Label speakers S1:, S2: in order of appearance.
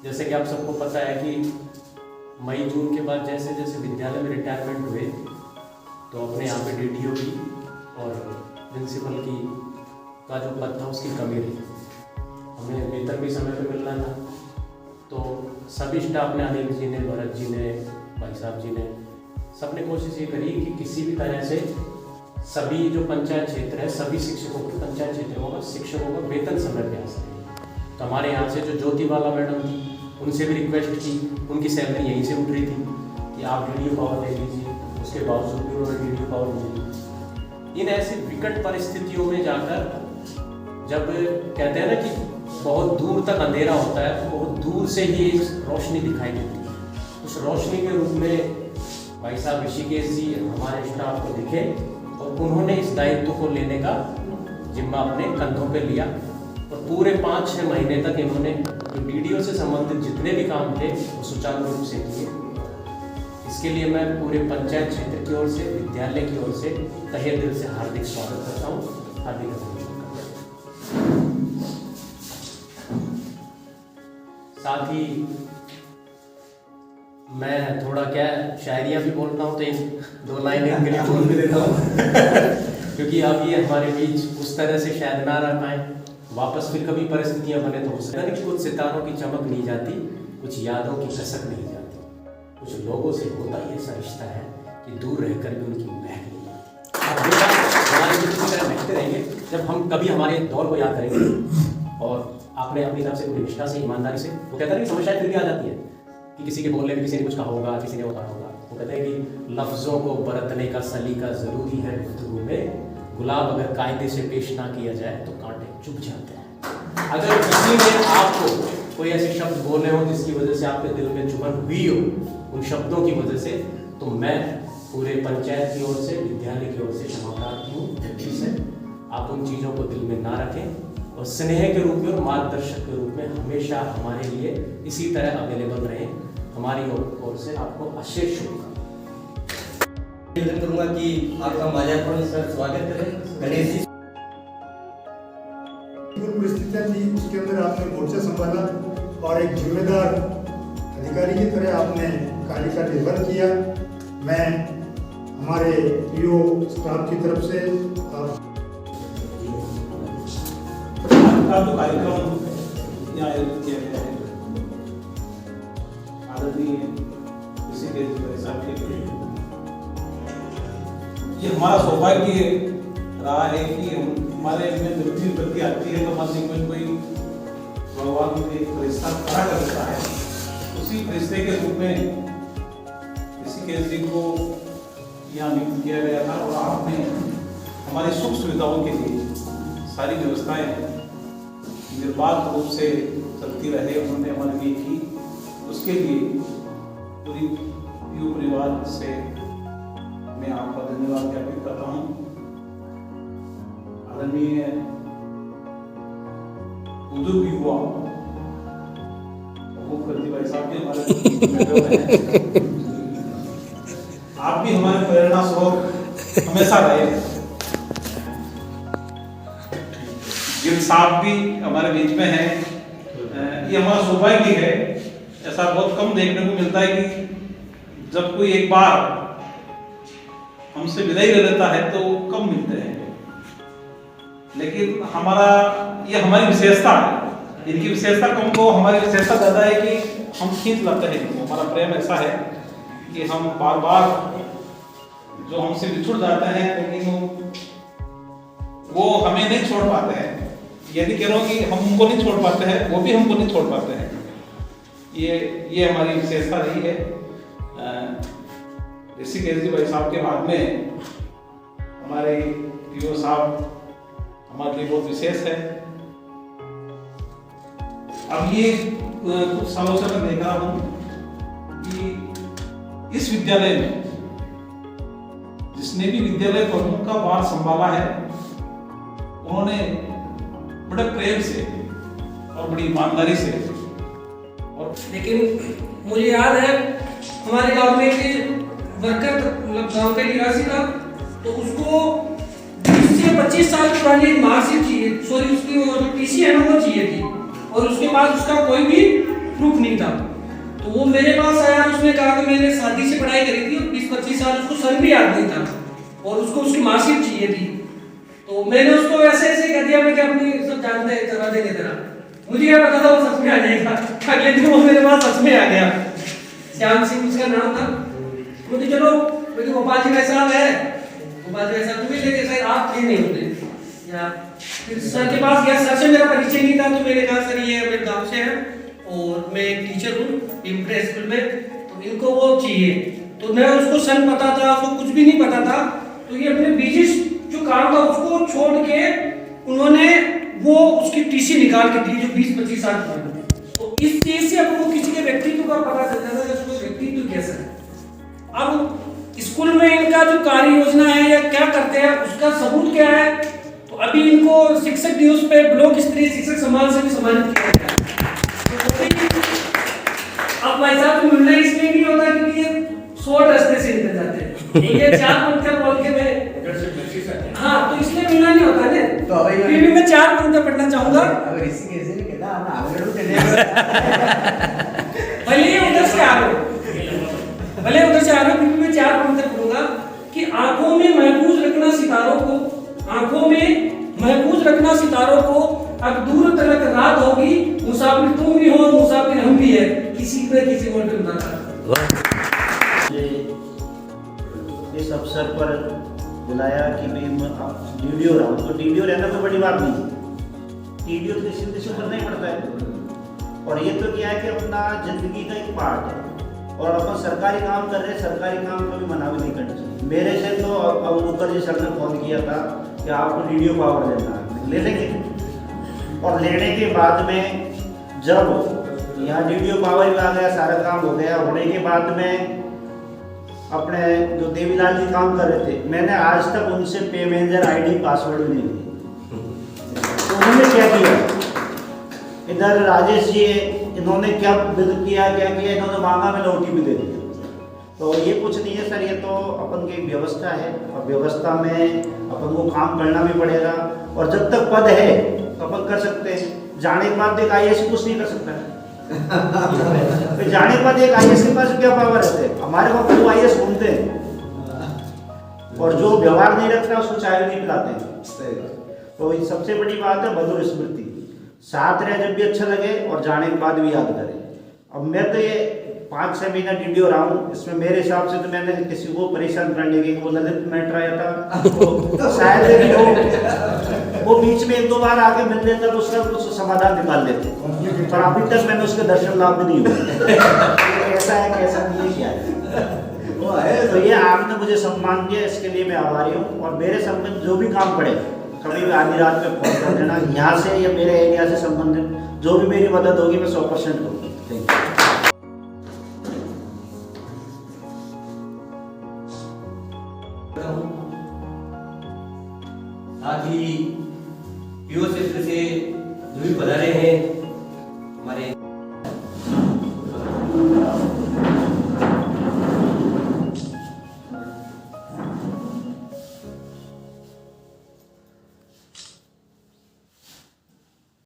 S1: जैसे कि आप सबको पता है कि मई जून के बाद जैसे जैसे विद्यालय में रिटायरमेंट हुए तो अपने यहाँ पे डीडीओ की और प्रिंसिपल की का जो पद था उसकी कमी रही। हमें वेतन भी समय पे मिलना था, तो सभी स्टाफ ने, अनिल जी ने, भरत जी ने, भाई साहब जी ने, सबने कोशिश ये करी कि किसी भी तरह से सभी जो पंचायत क्षेत्र है सभी शिक्षकों को, पंचायत क्षेत्रों का शिक्षकों का वेतन समय पे आ सके। तो हमारे यहाँ से जो ज्योतिबाला मैडम थी उनसे भी रिक्वेस्ट की, उनकी सैलरी यहीं से उठ रही थी कि आप डीडीओ पावर ले लीजिए, उसके बावजूद भी उन्होंने डीडीओ पावर ली। इन ऐसी विकट परिस्थितियों में जाकर जब कहते हैं ना कि बहुत दूर तक अंधेरा होता है तो बहुत दूर से ही एक रोशनी दिखाई देती है, उस रोशनी के रूप में भाई साहब ऋषिकेश जी हमारे स्टाफ को दिखे और उन्होंने इस दायित्व को लेने का जिम्मा अपने कंधों पे लिया और पूरे 5-6 महीने तक इन्होंने जो डीडीओ से संबंधित जितने भी काम थे वो सुचारू रूप से किए। इसके लिए मैं पूरे पंचायत क्षेत्र की ओर से, विद्यालय की ओर से तहे दिल से हार्दिक स्वागत करता हूँ, हार्दिक अभिनंदन करता हूँ। साथ ही मैं थोड़ा क्या शायरियाँ भी बोलता हूँ तो 1-2 लाइनें इनके लिए बोल भी देता हूँ क्योंकि अब ये हमारे बीच उस तरह से शायद ना रह पाए, वापस फिर कभी परिस्थितियाँ बने तो हो सकता है कि कुछ सितारों की चमक नहीं जाती, कुछ यादों की कसक नहीं जाती, कुछ लोगों से होता ही ऐसा रिश्ता है कि दूर रहकर भी उनकी महक नहीं आती। हमारे भी किसी तरह महकते रहेंगे जब हम कभी हमारे दौर को याद करेंगे और आपने अपनी तरफ से पूरी निष्ठा से, ईमानदारी से, वो कहता है कि समस्याएं फिर भी आ जाती है कि किसी के बोलने में किसी ने कुछ कहा होगा, किसी ने वो कहा होगा। वो कहते हैं कि लफ्ज़ों को बरतने का सलीका ज़रूरी है गुफ्तगू में, गुलाब अगर कायदे से पेश ना किया जाए तो कांटे चुभ जाते हैं। अगर किसी ने आपको कोई ऐसे शब्द बोले हो जिसकी वजह से आपके दिल में चुभन हुई हो उन शब्दों की वजह से, तो मैं पूरे पंचायत की ओर से, विद्यालय की ओर से क्षमा प्रार्थी हूँ दिल से। आप उन चीज़ों को दिल में ना रखें और स्नेह के रूप में और मार्गदर्शक के रूप में हमेशा हमारे लिए इसी तरह अवेलेबल रहें। हमारी ओर से आपको अशेष शुभकामनाएं।
S2: निवेदन करूंगा कि आपका माल्यार्पण सर स्वागत करें। गणेश जी
S3: परिस्थितियां थी उसके अंदर आपने मोर्चा संभाला और एक जिम्मेदार अधिकारी की तरह आपने कार्य का निर्वहन किया। मैं हमारे पीओ स्टाफ की तरफ से
S4: का जो कार्यक्रम यहाँ आयोजित किया गया है आदरणीय ऋषिकेश भाई साहब के लिए, ये हमारा सौभाग्य रहा है कि हमारे में जब भी विपत्ति आती है तो हमारे में कोई भगवान ने एक रिश्ता खड़ा कर देता है। उसी रिश्ते के रूप में ऋषिकेश जी को यहाँ नियुक्त किया गया था और आपने हमारी सुख सुविधाओं के लिए सारी व्यवस्थाएं निर्बाध रूप से चलती रहे, उन्होंने हमारे लिए की। उसके लिए पूरी पीओ परिवार से मैं आपका धन्यवाद ज्ञापित करता हूँ। आदरणीय बुजुर्ग युवा भाई साहब भी हमारे आप भी हमारे प्रेरणा स्रोत हमेशा रहे। गिल साहब भी हमारे बीच में हैं। ये हमारा सौभाग्य है, ऐसा बहुत कम देखने को मिलता है कि जब कोई एक बार हमसे विदाई ले लेता है तो कम मिलते हैं, लेकिन ये हमारी विशेषता है। इनकी विशेषता कम को हमारी विशेषता ज़्यादा है कि हम खींच लाते हैं इनको। हमारा प्रेम ऐसा है कि हम बार बार जो हमसे बिछुड़ जाते हैं लेकिन वो हमें नहीं छोड़ पाते हैं। ये नहीं कह रहा हूँ कि हम उनको नहीं छोड़ पाते हैं, वो भी हमको नहीं छोड़ पाते हैं। ये हमारी विशेषता रही है। ऋषिकेश जी भाई साहब के बाद में हमारे पीओ साहब हमारे लिए बहुत विशेष है। अब ये कुछ सालों से मैं देख रहा हूँ कि इस विद्यालय में जिसने भी विद्यालय प्रमुख का भार संभाला है उन्होंने बड़े प्रेम से और बड़ी ईमानदारी से और
S5: लेकिन मुझे याद है हमारे गांव में एक वर्कर मतलब गांव का निवासी था, तो उसको 20 से 25 साल पुरानी मार्कशीट चाहिए, सॉरी उसकी वो जो टीसी है ना वो चाहिए थी, और उसके पास उसका कोई भी प्रूफ नहीं था। तो वो मेरे पास आया, उसने कहा कि मैंने शादी से पढ़ाई करी थी और 20-25 साल उसको सन भी याद नहीं था और उसको उसकी मार्कशीट चाहिए थी। तो मैंने उसको ऐसे ऐसे कर दिया, मैं क्या अपनी सब जानते चला देंगे तेरा, मुझे क्या पता था वो सच में आ जाएगा। अगले दिन वो मेरे पास सच में आ गया, श्याम सिंह उसका नाम था। मुझे चलो मुझे गोपाल जी का साहब है, गोपाल जी का साहब तुम्हें लेके शायद आप थे नहीं होते या फिर सर के पास गया। सर से मेरा परिचय नहीं था, तो मैंने कहा सर ये मेरे गाँव से है और मैं एक टीचर हूँ इम्प्रेस स्कूल में, तो इनको वो चाहिए। तो मैं उसको सन पता था, उसको कुछ भी नहीं पता था। तो ये अपने बिजनेस जो काम था उसको छोड़ के उन्होंने वो उसकी टीसी निकाल के दी जो 20-25 साल पुरानी। तो इस चीज से अब वो किसी के व्यक्तित्व का पता चल जाता है, उसको व्यक्तित्व कैसा है। अब स्कूल में इनका जो कार्य योजना है या क्या करते हैं उसका सबूत क्या है। तो अभी इनको शिक्षक दिवस पे ब्लॉक स्तरीय शिक्षक सम्मान से भी सम्मानित किया गया। अब भाई साहब को मिलना इसलिए नहीं होता क्योंकि ये शॉर्ट रास्ते से निकल जाते हैं, ये 4 पंक्तियां बोल के मैं हाँ, तो इसलिए मिलना नहीं होता ना।
S2: तो अभी
S5: फिर भी मैं 4 पंक्तियां पढ़ना चाहूंगा।
S2: अगर इसी कैसे नहीं कहता हम आगे चलेगा।
S5: भले ही उधर से आ रहे हो, भले उधर से आ रहे हो, फिर भी मैं 4 पंक्तियां पढ़ूंगा कि आंखों में महफूज रखना सितारों को, आंखों में महफूज रखना सितारों को, अब दूर तलक रात होगी, मुसाफिर तुम भी हो मुसाफिर हम भी है, किसी पे किसी को नहीं बताता।
S6: इस अवसर पर बुलाया कि मैं डीडीओ रहा हूँ, तो डीडीओ रहना तो बड़ी बात नहीं, डीडीओ तो किसी से करना ही पड़ता है। और ये तो क्या है कि अपना जिंदगी का एक पार्ट है और अपन सरकारी काम कर रहे हैं, सरकारी काम कभी मना भी नहीं करना चाहिए। मेरे से तो अब मुखर्जी सर ने फोन किया था कि आपको डीडीओ पावर लेना है, ले लेंगे। और लेने के बाद में जब यहाँ डीडीओ पावर भी आ गया, सारा काम हो गया, होने के बाद में अपने जो देवीलाल जी काम कर रहे थे, मैंने आज तक उनसे पे मैनेजर आईडी पासवर्ड भी नहीं ली। तो उन्होंने क्या किया, इधर राजेश जी इन्होंने क्या किया, इन्होंने मांगा, मैंने OTP दे दिया। तो ये कुछ नहीं है सर, ये तो अपन की व्यवस्था है और व्यवस्था में अपन को काम करना भी पड़ेगा। और जब तक पद है तो अपन कर सकते हैं, जाने के बाद एक IAS कुछ नहीं कर सकता है। तो जाने के बाद एक IAS के पास क्या पावर रहते हैं, हमारे वहाँ तो IAS घूमते हैं और जो व्यवहार नहीं रखता उसको चाय नहीं पिलाते हैं। तो ये सबसे बड़ी बात है मधुर स्मृति, साथ रहे जब भी अच्छा लगे और जाने के बाद भी याद करें। अब मैं तो ये 5-6 महीना डीडीओ रहा हूँ, इसमें मेरे हिसाब से तो मैंने किसी को परेशान करने के वो ललित मैटर आया था, तो शायद वो बीच में 1-2 बार आके मिल लेता तो उसका कुछ समाधान निकाल लेते, पर अभी तक मैंने उसके दर्शन लाभ भी नहीं हुए। कैसा है कैसा नहीं है क्या है, तो ये आपने मुझे सम्मान किया, इसके लिए मैं आभारी हूँ। और मेरे संबंध जो भी काम पड़े कभी भी आधी रात में फोन कर देना, यहाँ से या मेरे एरिया से संबंधित जो भी मेरी मदद होगी मैं 100% करूँगी। Thank you.
S2: साथ ही पीओ क्षेत्र से